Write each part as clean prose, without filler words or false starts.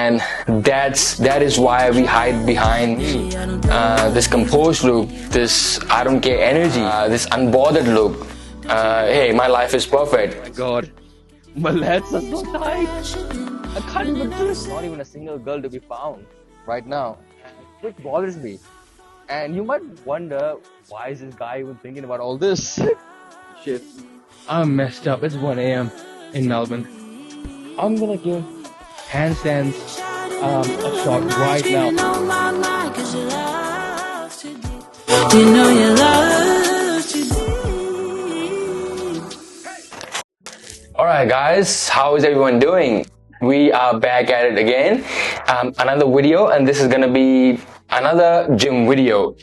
and that is why we hide behind this composed look, this I don't care energy, this unbothered look. Hey, my life is perfect. Oh my god, my legs are so tight. I can't even do it. Not even a single girl to be found right now, which bothers me. And you might wonder, why is this guy even thinking about all this? Shit, I'm messed up. It's 1 a.m. in Melbourne. I'm gonna give handstands a shot right now. You know you love to Alright guys, how is everyone doing? We are back at it again. Another video, and this is gonna be another gym video.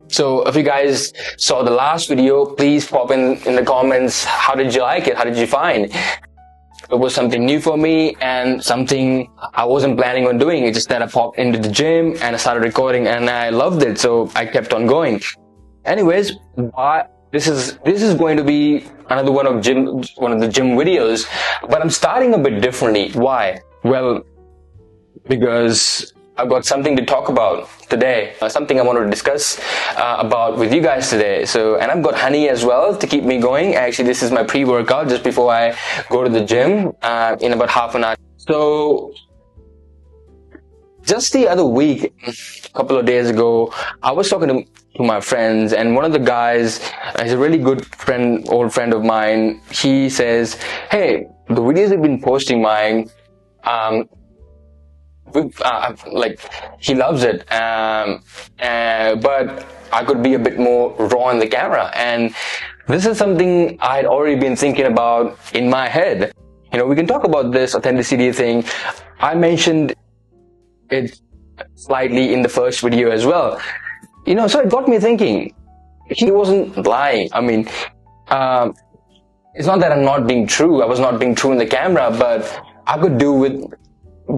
So if you guys saw the last video, please pop in the comments, how did you like it? How did you find? It was something new for me and something I wasn't planning on doing. It just that I popped into the gym and I started recording and I loved it, so I kept on going. Anyways, this is going to be another one of the gym videos, but I'm starting a bit differently. Why? Well, because I've got something to talk about today, something I want to discuss about with you guys today. And I've got honey as well to keep me going. Actually, this is my pre-workout just before I go to the gym in about half an hour. So just the other week, a couple of days ago, I was talking to my friends, and one of the guys, he's a really good friend, old friend of mine. He says, "Hey, the videos you've been posting, mine, like he loves it, but I could be a bit more raw in the camera." And this is something I'd already been thinking about in my head. You know, we can talk about this authenticity thing. I mentioned it slightly in the first video as well. You know, so it got me thinking. He wasn't lying. I mean, it's not that I'm not being true. I was not being true in the camera, but I could do with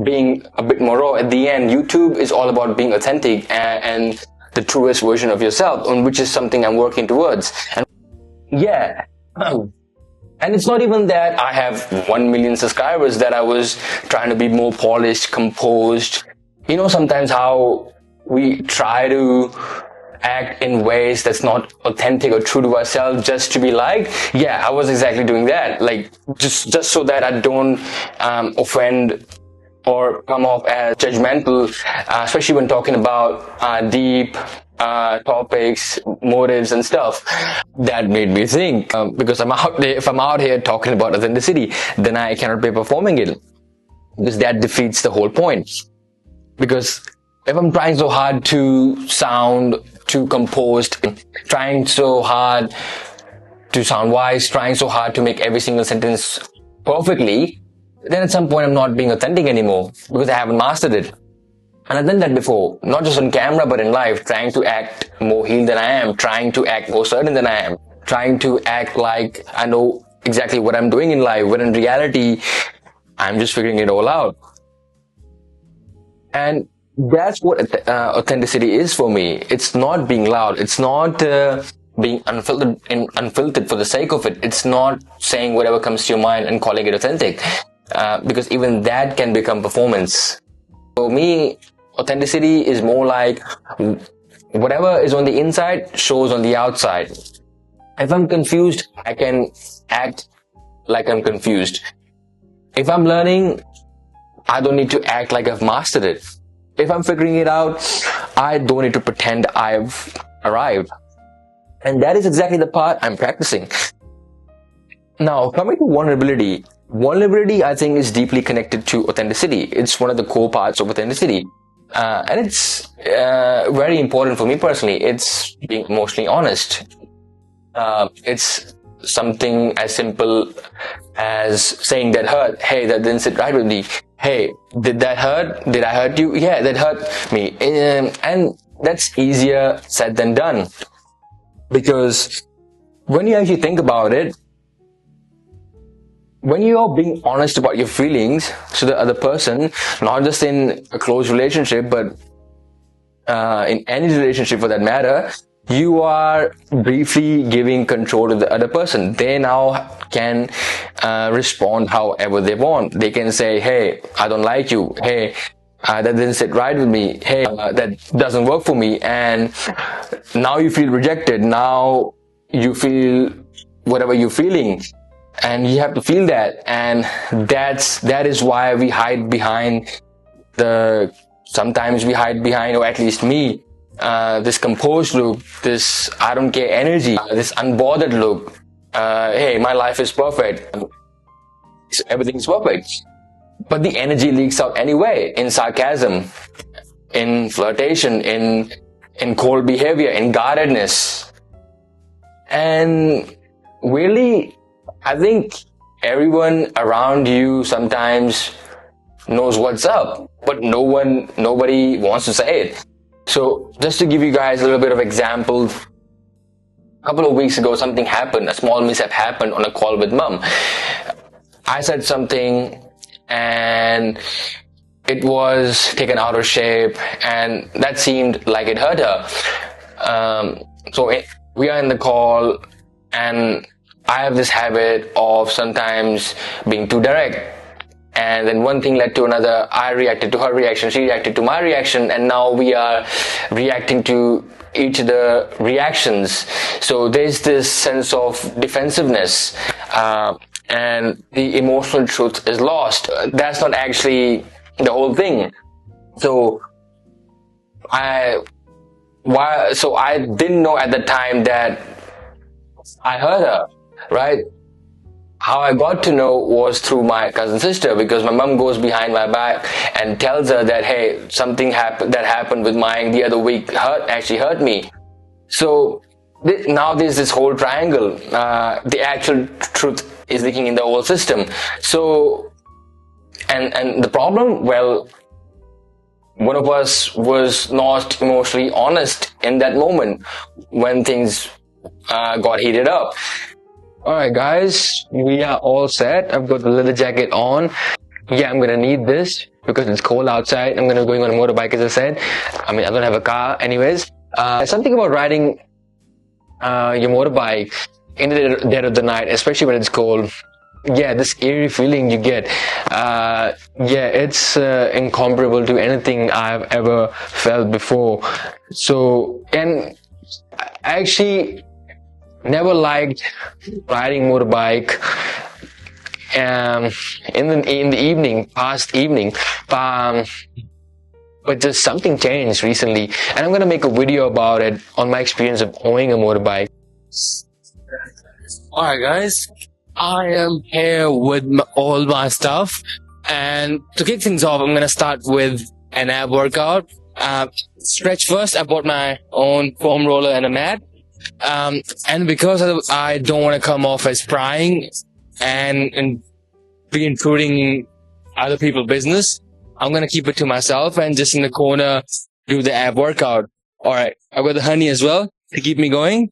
being a bit more raw. At the end, YouTube is all about being authentic and the truest version of yourself, which is something I'm working towards. And yeah, and it's not even that I have 1 million subscribers that I was trying to be more polished, composed. You know, sometimes how we try to act in ways that's not authentic or true to ourselves just to be liked. Yeah, I was exactly doing that, like just so that I don't offend or come off as judgmental, especially when talking about deep topics, motives and stuff. That made me think, because if I'm out here talking about authenticity, then I cannot be performing it, because that defeats the whole point. Because if I'm trying so hard to sound too composed, trying so hard to sound wise, trying so hard to make every single sentence perfectly, then at some point I'm not being authentic anymore, because I haven't mastered it. And I've done that before, not just on camera but in life, trying to act more healed than I am, trying to act more certain than I am, trying to act like I know exactly what I'm doing in life, when in reality I'm just figuring it all out. And that's what authenticity is for me. It's not being loud. It's not being unfiltered for the sake of it. It's not saying whatever comes to your mind and calling it authentic, because even that can become performance. For me, authenticity is more like whatever is on the inside shows on the outside. If I'm confused, I can act like I'm confused. If I'm learning, I don't need to act like I've mastered it. If I'm figuring it out, I don't need to pretend I've arrived. And that is exactly the part I'm practicing. Now, coming to vulnerability. Vulnerability, I think, is deeply connected to authenticity. It's one of the core parts of authenticity. And it's very important for me personally. It's being emotionally honest. It's something as simple as saying that hurt. Hey, that didn't sit right with me. Hey, did that hurt? Did I hurt you? Yeah, that hurt me. And that's easier said than done. Because when you actually think about it, when you're being honest about your feelings to the other person, not just in a close relationship, but in any relationship for that matter, you are briefly giving control to the other person. They now can respond however they want. They can say, hey, I don't like you. Hey, that didn't sit right with me. Hey, that doesn't work for me. And now you feel rejected. Now you feel whatever you're feeling. And you have to feel that. And that is why we hide behind sometimes we hide behind, or at least me, this composed look, this I don't care energy, this unbothered look. Hey, my life is perfect. Everything's perfect. But the energy leaks out anyway, in sarcasm, in flirtation, in cold behavior, in guardedness. And really, I think everyone around you sometimes knows what's up, but nobody wants to say it. So just to give you guys a little bit of example, a couple of weeks ago, something happened, a small mishap happened on a call with mom. I said something and it was taken out of shape, and that seemed like it hurt her. We are in the call, and I have this habit of sometimes being too direct. And then one thing led to another. I reacted to her reaction, she reacted to my reaction, and now we are reacting to each of the reactions. So there's this sense of defensiveness, and the emotional truth is lost. That's not actually the whole thing. So I didn't know at the time that I hurt her, right? How I got to know was through my cousin sister, because my mom goes behind my back and tells her that, hey, something happened with mine the other week actually hurt me. So now there's this whole triangle. The actual truth is leaking in the whole system. So, and the problem, well, one of us was not emotionally honest in that moment when things got heated up. Alright guys, we are all set. I've got the leather jacket on. Yeah, I'm gonna need this because it's cold outside. I'm gonna be going on a motorbike, as I said. I mean, I don't have a car anyways. Something about riding your motorbike in the dead of the night, especially when it's cold. Yeah, this eerie feeling you get. Yeah, it's incomparable to anything I've ever felt before. So, and I actually never liked riding motorbike in the evening, past evening. But just something changed recently, and I'm gonna make a video about it on my experience of owning a motorbike. Alright guys, I am here with all my stuff, and to kick things off, I'm gonna start with an ab workout. Stretch first. I bought my own foam roller and a mat. And because I don't want to come off as prying and be intruding other people's business, I'm going to keep it to myself and just in the corner do the ab workout. Alright, I've got the honey as well to keep me going.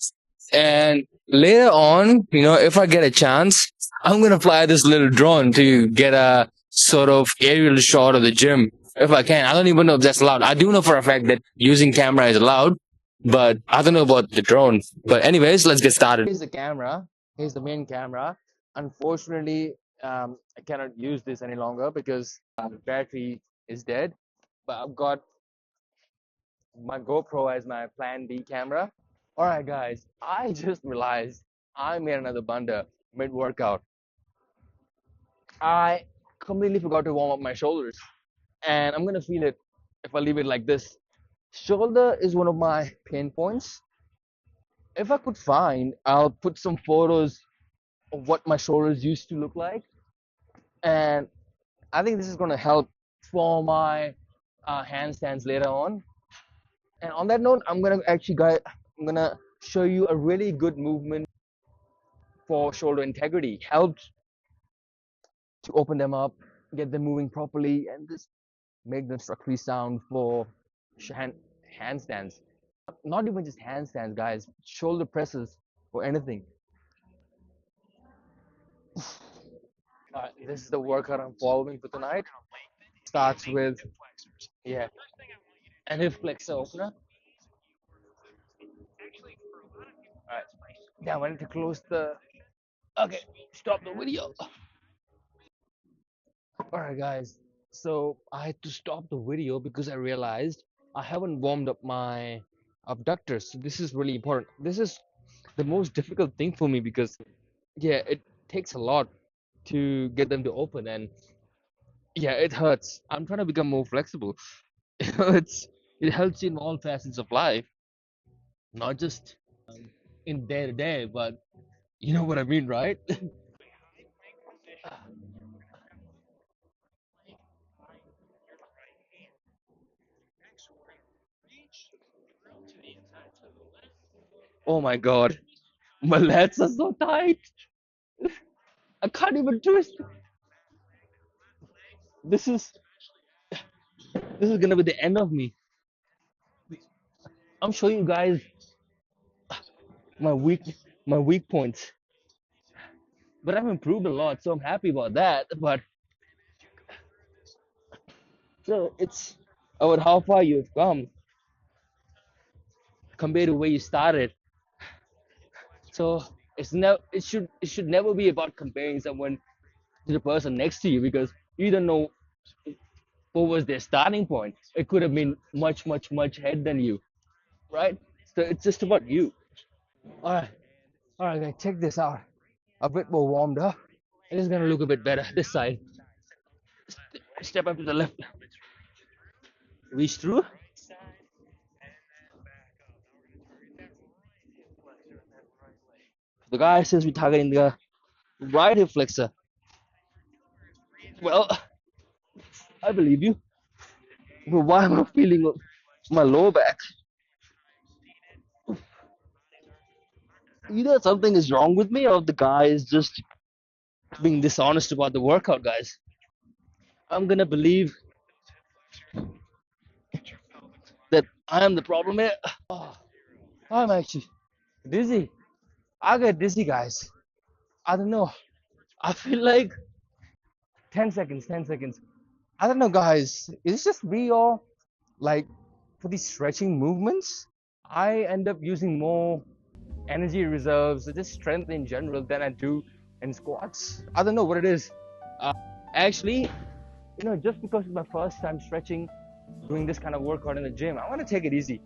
And later on, if I get a chance, I'm going to fly this little drone to get a sort of aerial shot of the gym. If I can. I don't even know if that's allowed. I do know for a fact that using camera is allowed, but I don't know about the drone. But anyways, let's get started. Here's the camera. Here's the main camera. Unfortunately, I cannot use this any longer because the battery is dead. But I've got my GoPro as my plan B camera. Alright guys, I just realized I made another blunder mid-workout. I completely forgot to warm up my shoulders. And I'm gonna feel it if I leave it like this. Shoulder is one of my pain points. If I could find, I'll put some photos of what my shoulders used to look like, and I think this is gonna help for my handstands later on. And on that note, I'm gonna show you a really good movement for shoulder integrity. Helps to open them up, get them moving properly, and just make them structurally sound for handstands. Not even just handstands, guys. Shoulder presses or anything. Alright, this is the workout I'm following for tonight. Starts with an hip flexor opener. Alright, now I need to close the. Okay, stop the video. Alright, guys. So I had to stop the video because I realized I haven't warmed up my abductors. So this is really important. This is the most difficult thing for me because yeah, it takes a lot to get them to open, and yeah, it hurts. I'm trying to become more flexible. it's it helps in all facets of life, not just in day to day, but you know what I mean, right? Oh my god, my legs are so tight. I can't even twist. This is this is gonna be the end of me. I'm showing you guys my weak my weak points, but I've improved a lot, so I'm happy about that. But so it's about how far you've come compared to where you started. So it should never be about comparing someone to the person next to you because you don't know what was their starting point. It could have been much, much, much ahead than you, right? So it's just about you. All right, guys, check this out. A bit more warmed up. It is gonna look a bit better this side. Step up to the left. Reach through. The guy says we're targeting the right hip flexor. Well, I believe you. But why am I feeling my lower back? Either something is wrong with me or the guy is just being dishonest about the workout, guys. I'm gonna believe that I am the problem here. Oh, I'm actually dizzy. I get dizzy, guys. I don't know. I feel like 10 seconds, 10 seconds. I don't know, guys. Is it just me or like for these stretching movements, I end up using more energy reserves or just strength in general than I do in squats. I don't know what it is. Uh, Actually, just because it's my first time stretching, doing this kind of workout in the gym, I want to take it easy.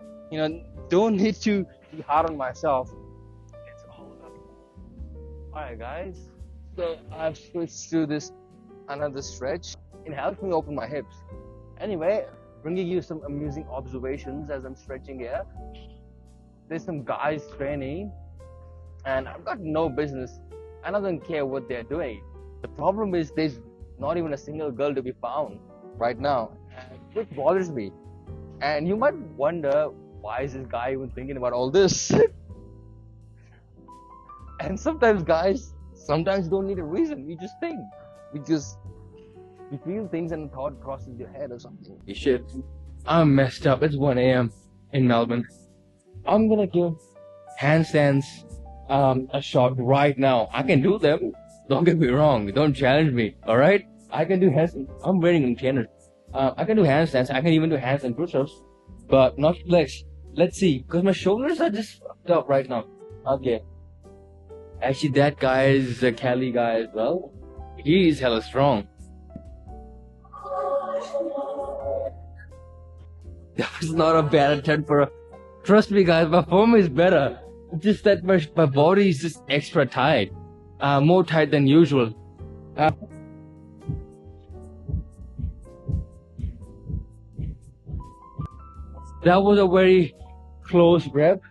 Don't need to be hard on myself. It's all about. Alright, guys. So I've switched to this another stretch. It helps me open my hips. Anyway, bringing you some amusing observations as I'm stretching here. There's some guys training, and I've got no business. I don't care what they're doing. The problem is there's not even a single girl to be found right now, which bothers me. And you might wonder, why is this guy even thinking about all this? And sometimes guys don't need a reason. You just think because you feel things and a thought crosses your head or something. Shit, I'm messed up. It's 1 a.m. in Melbourne. I'm gonna give handstands a shot right now. I can do them. Don't get me wrong. Don't challenge me. All right? I can do handstands. I'm wearing containers. I can do handstands. I can even do handstand push-ups, but not legs. Let's see, because my shoulders are just fucked up right now. Okay. Actually, that guy is a Cali guy as well. He is hella strong. That was not a bad attempt for a. Trust me, guys, my form is better. It's just that my body is just extra tight. More tight than usual. That was a very close rep.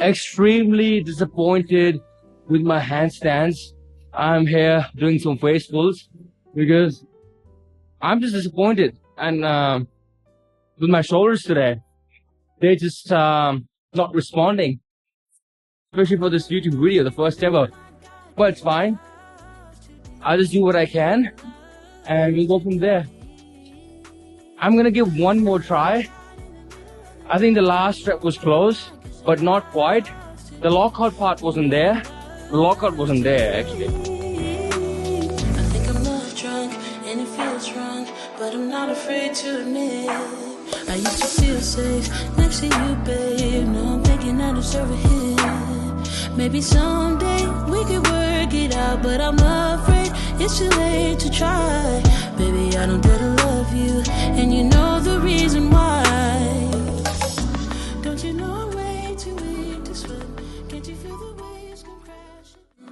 Extremely disappointed with my handstands. I'm here doing some face pulls because I'm just disappointed. And with my shoulders today, they're just not responding. Especially for this YouTube video, the first ever. But it's fine. I'll just do what I can and we'll go from there. I'm gonna give one more try. I think the last rep was close, but not quite. The lockout part wasn't there. The lockout wasn't there, actually. what's wrong, but I'm not afraid to admit. I used to feel safe next to you, babe. Now I'm thinking I deserve a hit. Maybe someday we could work it out, but I'm afraid it's too late to try. Baby, I don't dare to love you, and you know the reason why.